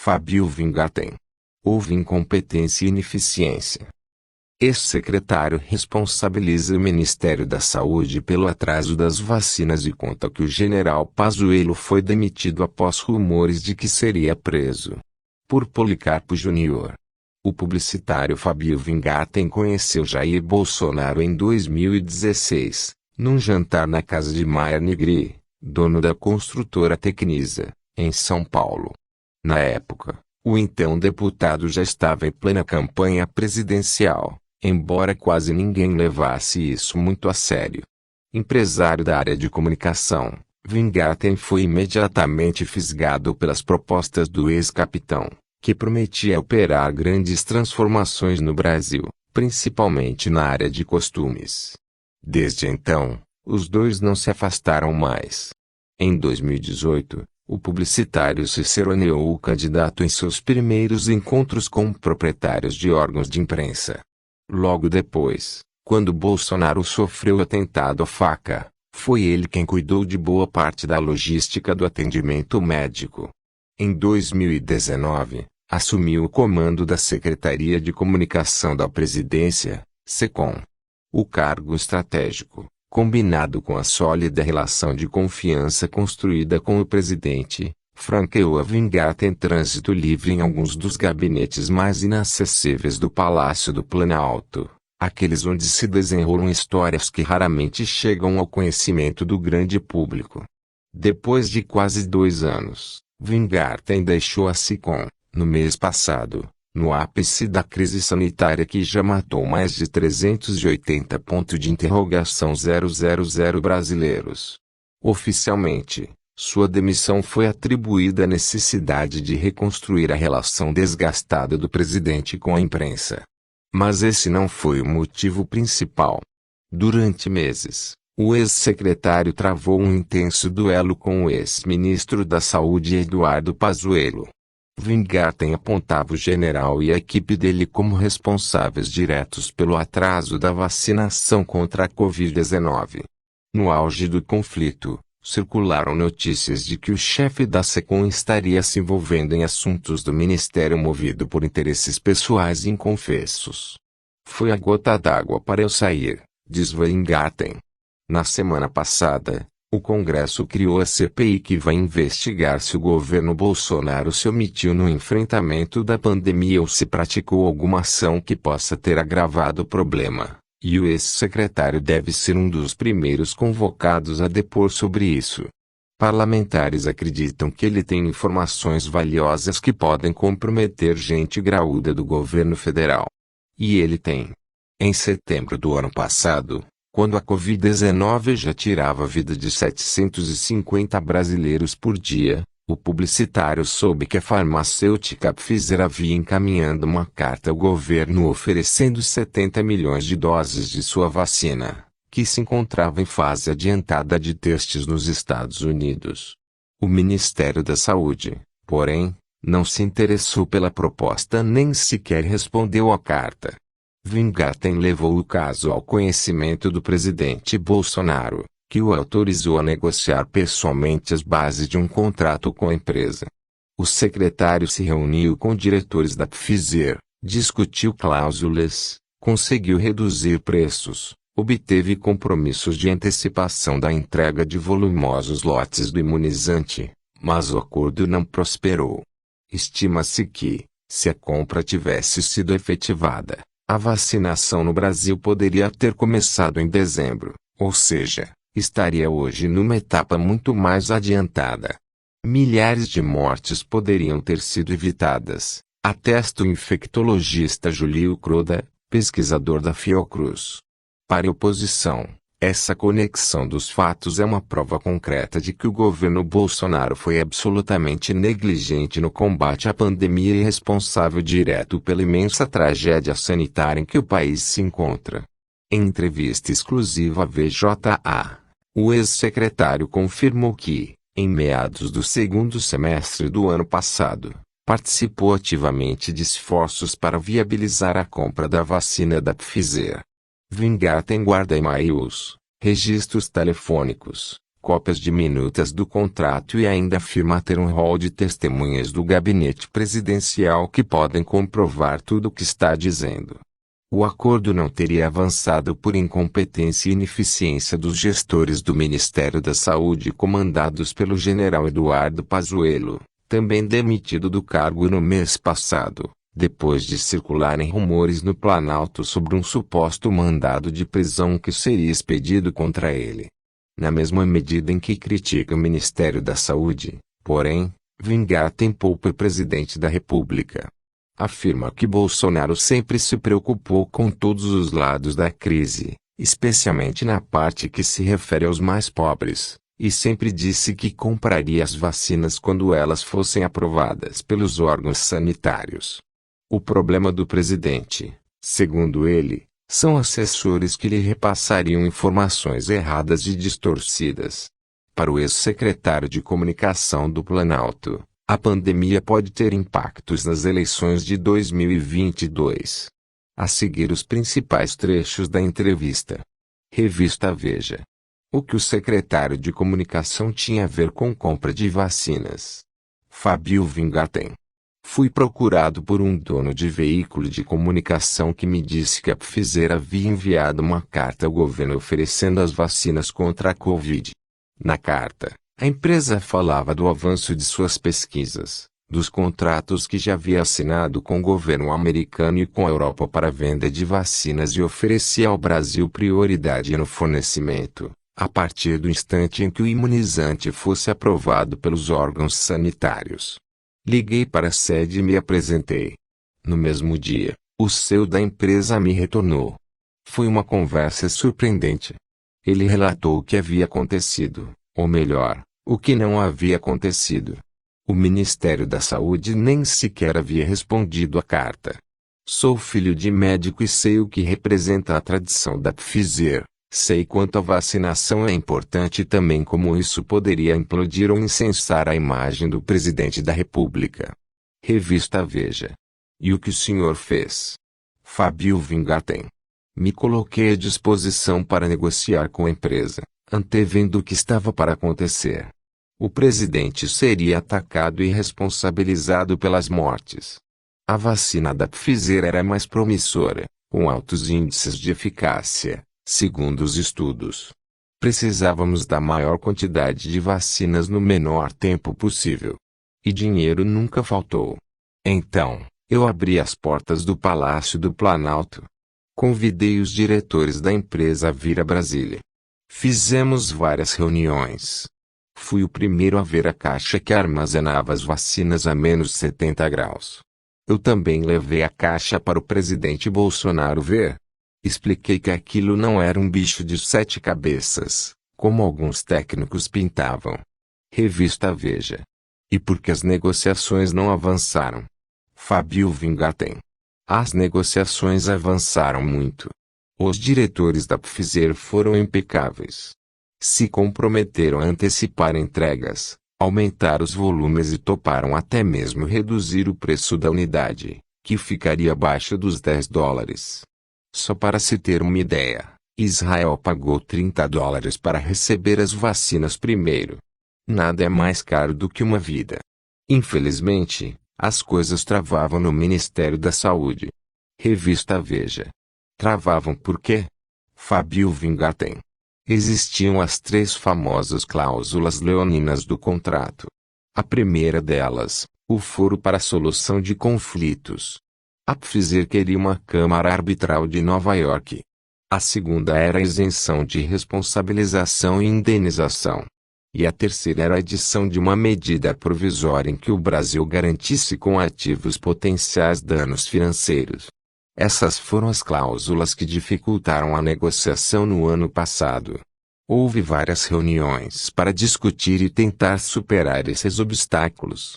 Fábio Weingarten. Houve incompetência e ineficiência. Ex-secretário responsabiliza o Ministério da Saúde pelo atraso das vacinas e conta que o general Pazuello foi demitido após rumores de que seria preso. Por Policarpo Júnior. O publicitário Fábio Weingarten conheceu Jair Bolsonaro em 2016, num jantar na casa de Maia Nigri, dono da construtora Tecnisa, em São Paulo. Na época, o então deputado já estava em plena campanha presidencial, embora quase ninguém levasse isso muito a sério. Empresário da área de comunicação, Weingarten foi imediatamente fisgado pelas propostas do ex-capitão, que prometia operar grandes transformações no Brasil, principalmente na área de costumes. Desde então, os dois não se afastaram mais. Em 2018, o publicitário ciceroneou o candidato em seus primeiros encontros com proprietários de órgãos de imprensa. Logo depois, quando Bolsonaro sofreu atentado à faca, foi ele quem cuidou de boa parte da logística do atendimento médico. Em 2019, assumiu o comando da Secretaria de Comunicação da Presidência, SECOM. O cargo estratégico, combinado com a sólida relação de confiança construída com o presidente, franqueou a Weingarten trânsito livre em alguns dos gabinetes mais inacessíveis do Palácio do Planalto, aqueles onde se desenrolam histórias que raramente chegam ao conhecimento do grande público. Depois de quase 2 anos, Weingarten deixou a SECOM, no mês passado, no ápice da crise sanitária que já matou mais de 380 brasileiros. Oficialmente, sua demissão foi atribuída à necessidade de reconstruir a relação desgastada do presidente com a imprensa. Mas esse não foi o motivo principal. Durante meses, o ex-secretário travou um intenso duelo com o ex-ministro da Saúde Eduardo Pazuello. Weingarten apontava o general e a equipe dele como responsáveis diretos pelo atraso da vacinação contra a Covid-19. No auge do conflito, circularam notícias de que o chefe da SECOM estaria se envolvendo em assuntos do ministério movido por interesses pessoais inconfessos. Foi a gota d'água para eu sair, diz Weingarten. Na semana passada, o Congresso criou a CPI que vai investigar se o governo Bolsonaro se omitiu no enfrentamento da pandemia ou se praticou alguma ação que possa ter agravado o problema, e o ex-secretário deve ser um dos primeiros convocados a depor sobre isso. Parlamentares acreditam que ele tem informações valiosas que podem comprometer gente graúda do governo federal. E ele tem. Em setembro do ano passado, quando a Covid-19 já tirava a vida de 750 brasileiros por dia, o publicitário soube que a farmacêutica Pfizer havia encaminhado uma carta ao governo oferecendo 70 milhões de doses de sua vacina, que se encontrava em fase adiantada de testes nos Estados Unidos. O Ministério da Saúde, porém, não se interessou pela proposta nem sequer respondeu à carta. Weingarten levou o caso ao conhecimento do presidente Bolsonaro, que o autorizou a negociar pessoalmente as bases de um contrato com a empresa. O secretário se reuniu com diretores da Pfizer, discutiu cláusulas, conseguiu reduzir preços, obteve compromissos de antecipação da entrega de volumosos lotes do imunizante, mas o acordo não prosperou. Estima-se que, se a compra tivesse sido efetivada, a vacinação no Brasil poderia ter começado em dezembro, ou seja, estaria hoje numa etapa muito mais adiantada. Milhares de mortes poderiam ter sido evitadas, atesta o infectologista Julio Croda, pesquisador da Fiocruz. Para a oposição, essa conexão dos fatos é uma prova concreta de que o governo Bolsonaro foi absolutamente negligente no combate à pandemia e responsável direto pela imensa tragédia sanitária em que o país se encontra. Em entrevista exclusiva à VJA, o ex-secretário confirmou que, em meados do segundo semestre do ano passado, participou ativamente de esforços para viabilizar a compra da vacina da Pfizer. Weingarten guarda e-mails, registros telefônicos, cópias de minutas do contrato e ainda afirma ter um rol de testemunhas do gabinete presidencial que podem comprovar tudo o que está dizendo. O acordo não teria avançado por incompetência e ineficiência dos gestores do Ministério da Saúde comandados pelo general Eduardo Pazuello, também demitido do cargo no mês passado, depois de circularem rumores no Planalto sobre um suposto mandado de prisão que seria expedido contra ele. Na mesma medida em que critica o Ministério da Saúde, porém, Weingarten poupa o presidente da República. Afirma que Bolsonaro sempre se preocupou com todos os lados da crise, especialmente na parte que se refere aos mais pobres, e sempre disse que compraria as vacinas quando elas fossem aprovadas pelos órgãos sanitários. O problema do presidente, segundo ele, são assessores que lhe repassariam informações erradas e distorcidas. Para o ex-secretário de Comunicação do Planalto, a pandemia pode ter impactos nas eleições de 2022. A seguir os principais trechos da entrevista. Revista Veja. O que o secretário de Comunicação tinha a ver com compra de vacinas? Fábio Weingarten. Fui procurado por um dono de veículo de comunicação que me disse que a Pfizer havia enviado uma carta ao governo oferecendo as vacinas contra a Covid. Na carta, a empresa falava do avanço de suas pesquisas, dos contratos que já havia assinado com o governo americano e com a Europa para a venda de vacinas e oferecia ao Brasil prioridade no fornecimento, a partir do instante em que o imunizante fosse aprovado pelos órgãos sanitários. Liguei para a sede e me apresentei. No mesmo dia, o CEO da empresa me retornou. Foi uma conversa surpreendente. Ele relatou o que havia acontecido. Ou melhor, o que não havia acontecido. O Ministério da Saúde nem sequer havia respondido à carta. Sou filho de médico e sei o que representa a tradição da Pfizer. Sei quanto a vacinação é importante e também como isso poderia implodir ou incensar a imagem do presidente da República. Revista Veja. E o que o senhor fez? Fábio Weingarten. Me coloquei à disposição para negociar com a empresa, antevendo o que estava para acontecer. O presidente seria atacado e responsabilizado pelas mortes. A vacina da Pfizer era mais promissora, com altos índices de eficácia, segundo os estudos. Precisávamos da maior quantidade de vacinas no menor tempo possível. E dinheiro nunca faltou. Então, eu abri as portas do Palácio do Planalto. Convidei os diretores da empresa a vir a Brasília. Fizemos várias reuniões. Fui o primeiro a ver a caixa que armazenava as vacinas a menos 70 graus. Eu também levei a caixa para o presidente Bolsonaro ver. Expliquei que aquilo não era um bicho de 7 cabeças, como alguns técnicos pintavam. Revista Veja. E por que as negociações não avançaram? Fábio Weingarten. As negociações avançaram muito. Os diretores da Pfizer foram impecáveis. Se comprometeram a antecipar entregas, aumentar os volumes e toparam até mesmo reduzir o preço da unidade, que ficaria abaixo dos $10. Só para se ter uma ideia, Israel pagou $30 para receber as vacinas primeiro. Nada é mais caro do que uma vida. Infelizmente, as coisas travavam no Ministério da Saúde. Revista Veja. Travavam por quê? Fábio Weingarten. Existiam as 3 famosas cláusulas leoninas do contrato. A primeira delas, o foro para a solução de conflitos. A Pfizer queria uma Câmara Arbitral de Nova York. A segunda era a isenção de responsabilização e indenização. E a terceira era a edição de uma medida provisória em que o Brasil garantisse com ativos potenciais danos financeiros. Essas foram as cláusulas que dificultaram a negociação no ano passado. Houve várias reuniões para discutir e tentar superar esses obstáculos.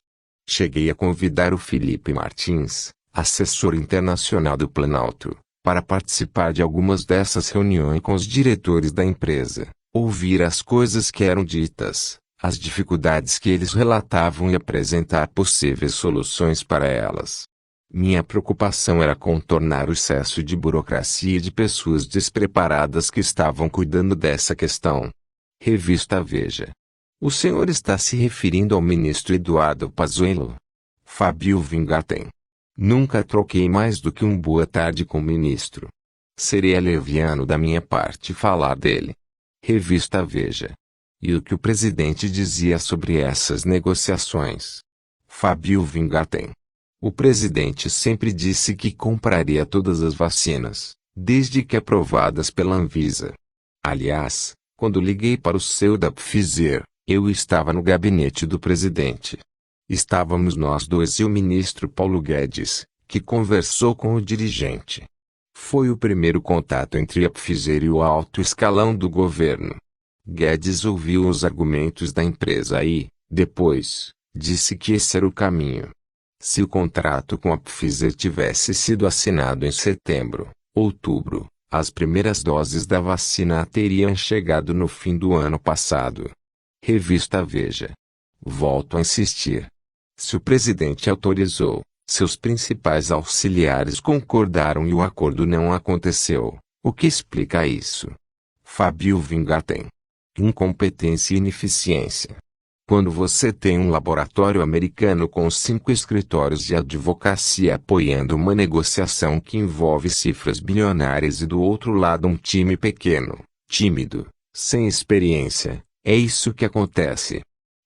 Cheguei a convidar o Felipe Martins, assessor internacional do Planalto, para participar de algumas dessas reuniões com os diretores da empresa. Ouvir as coisas que eram ditas, as dificuldades que eles relatavam e apresentar possíveis soluções para elas. Minha preocupação era contornar o excesso de burocracia e de pessoas despreparadas que estavam cuidando dessa questão. Revista Veja. O senhor está se referindo ao ministro Eduardo Pazuello? Fábio Weingarten. Nunca troquei mais do que um boa tarde com o ministro. Seria leviano da minha parte falar dele. Revista Veja. E o que o presidente dizia sobre essas negociações? Fábio Weingarten. O presidente sempre disse que compraria todas as vacinas, desde que aprovadas pela Anvisa. Aliás, quando liguei para o seu da Pfizer, eu estava no gabinete do presidente. Estávamos nós dois e o ministro Paulo Guedes, que conversou com o dirigente. Foi o primeiro contato entre a Pfizer e o alto escalão do governo. Guedes ouviu os argumentos da empresa e, depois, disse que esse era o caminho. Se o contrato com a Pfizer tivesse sido assinado em setembro, outubro, as primeiras doses da vacina teriam chegado no fim do ano passado. Revista Veja. Volto a insistir. Se o presidente autorizou, seus principais auxiliares concordaram e o acordo não aconteceu. O que explica isso? Fábio Weingarten. Incompetência e ineficiência. Quando você tem um laboratório americano com 5 escritórios de advocacia apoiando uma negociação que envolve cifras bilionárias e do outro lado um time pequeno, tímido, sem experiência, é isso que acontece.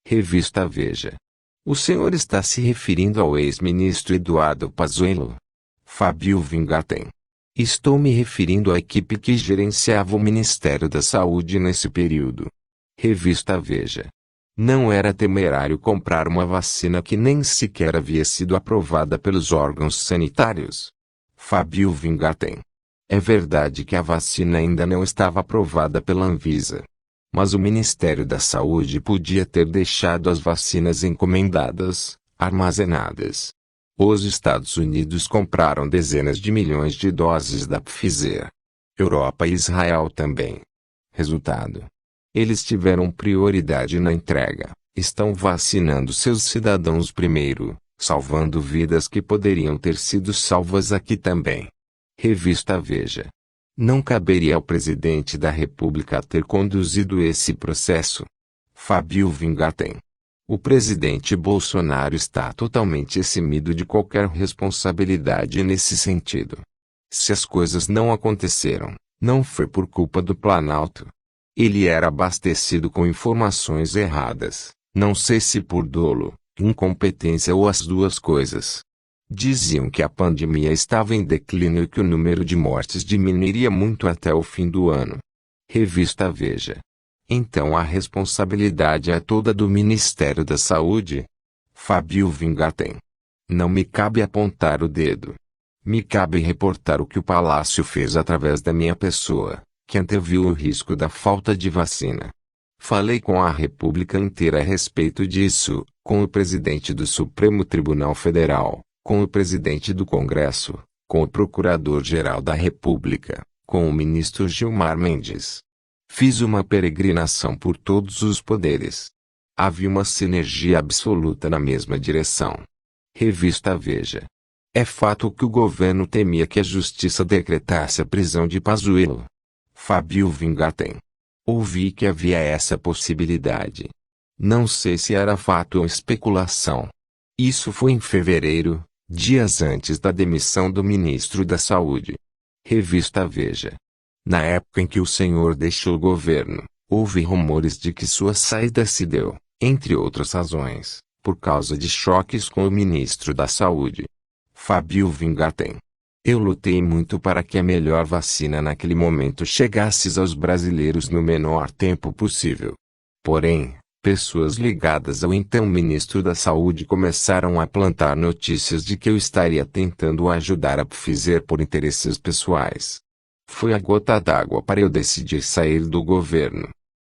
Revista Veja. O senhor está se referindo ao ex-ministro Eduardo Pazuello? Fábio Weingarten. Estou me referindo à equipe que gerenciava o Ministério da Saúde nesse período. Revista Veja. Não era temerário comprar uma vacina que nem sequer havia sido aprovada pelos órgãos sanitários? Fábio Weingarten. É verdade que a vacina ainda não estava aprovada pela Anvisa. Mas o Ministério da Saúde podia ter deixado as vacinas encomendadas, armazenadas. Os Estados Unidos compraram dezenas de milhões de doses da Pfizer. Europa e Israel também. Resultado: eles tiveram prioridade na entrega, estão vacinando seus cidadãos primeiro, salvando vidas que poderiam ter sido salvas aqui também. Revista Veja. Não caberia ao presidente da República ter conduzido esse processo? Fábio Weingarten. O presidente Bolsonaro está totalmente eximido de qualquer responsabilidade nesse sentido. Se as coisas não aconteceram, não foi por culpa do Planalto. Ele era abastecido com informações erradas, não sei se por dolo, incompetência ou as duas coisas. Diziam que a pandemia estava em declínio e que o número de mortes diminuiria muito até o fim do ano. Revista Veja. Então a responsabilidade é toda do Ministério da Saúde? Fábio Weingarten. Não me cabe apontar o dedo. Me cabe reportar o que o Palácio fez através da minha pessoa, que anteviu o risco da falta de vacina. Falei com a República inteira a respeito disso, com o presidente do Supremo Tribunal Federal, com o presidente do Congresso, com o Procurador-Geral da República, com o ministro Gilmar Mendes. Fiz uma peregrinação por todos os poderes. Havia uma sinergia absoluta na mesma direção. Revista Veja. É fato que o governo temia que a justiça decretasse a prisão de Pazuello. Fábio Weingarten. Ouvi que havia essa possibilidade. Não sei se era fato ou especulação. Isso foi em fevereiro, dias antes da demissão do ministro da Saúde. Revista Veja. Na época em que o senhor deixou o governo, houve rumores de que sua saída se deu, entre outras razões, por causa de choques com o ministro da Saúde. Fábio Weingarten. Eu lutei muito para que a melhor vacina naquele momento chegasse aos brasileiros no menor tempo possível. Porém, pessoas ligadas ao então ministro da Saúde começaram a plantar notícias de que eu estaria tentando ajudar a Pfizer por interesses pessoais. Foi a gota d'água para eu decidir sair do governo.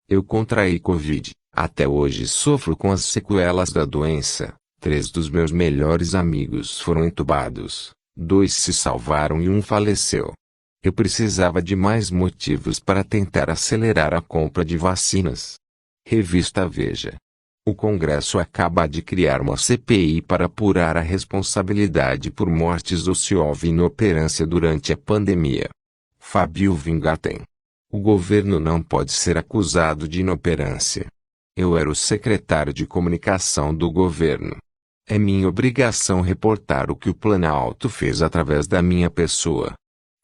Eu contraí Covid, até hoje sofro com as sequelas da doença. 3 dos meus melhores amigos foram entubados, 2 se salvaram e 1 faleceu. Eu precisava de mais motivos para tentar acelerar a compra de vacinas. Revista Veja. O Congresso acaba de criar uma CPI para apurar a responsabilidade por mortes ou se houve inoperância durante a pandemia. Fábio Weingarten. O governo não pode ser acusado de inoperância. Eu era o secretário de comunicação do governo. É minha obrigação reportar o que o Planalto fez através da minha pessoa.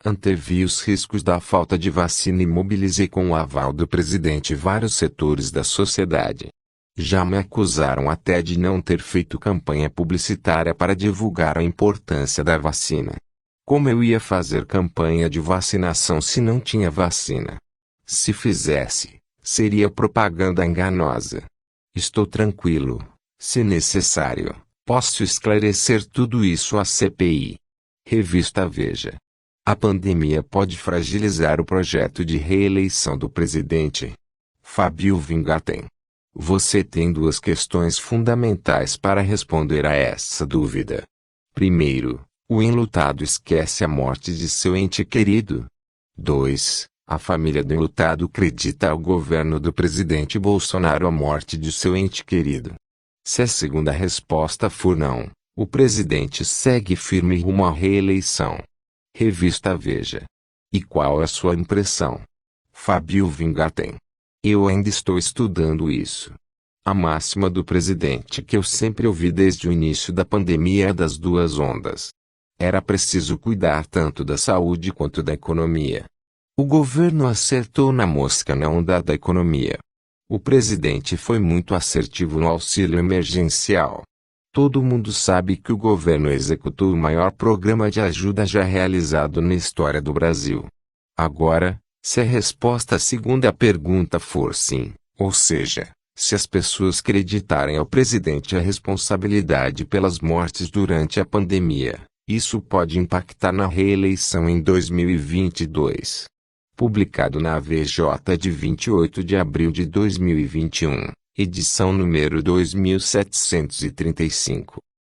Antevi os riscos da falta de vacina e mobilizei com o aval do presidente vários setores da sociedade. Já me acusaram até de não ter feito campanha publicitária para divulgar a importância da vacina. Como eu ia fazer campanha de vacinação se não tinha vacina? Se fizesse, seria propaganda enganosa. Estou tranquilo. Se necessário, posso esclarecer tudo isso à CPI. Revista Veja. A pandemia pode fragilizar o projeto de reeleição do presidente. Fábio Weingarten. Você tem duas questões fundamentais para responder a essa dúvida. Primeiro, o enlutado esquece a morte de seu ente querido. 2. A família do enlutado acredita ao governo do presidente Bolsonaro a morte de seu ente querido. Se a segunda resposta for não, o presidente segue firme rumo à reeleição. Revista Veja. E qual é a sua impressão? Fábio Weingarten. Eu ainda estou estudando isso. A máxima do presidente que eu sempre ouvi desde o início da pandemia é das duas ondas. Era preciso cuidar tanto da saúde quanto da economia. O governo acertou na mosca na onda da economia. O presidente foi muito assertivo no auxílio emergencial. Todo mundo sabe que o governo executou o maior programa de ajuda já realizado na história do Brasil. Agora, se a resposta à segunda pergunta for sim, ou seja, se as pessoas acreditarem ao presidente a responsabilidade pelas mortes durante a pandemia, isso pode impactar na reeleição em 2022. Publicado na VJ de 28 de abril de 2021, edição número 2735.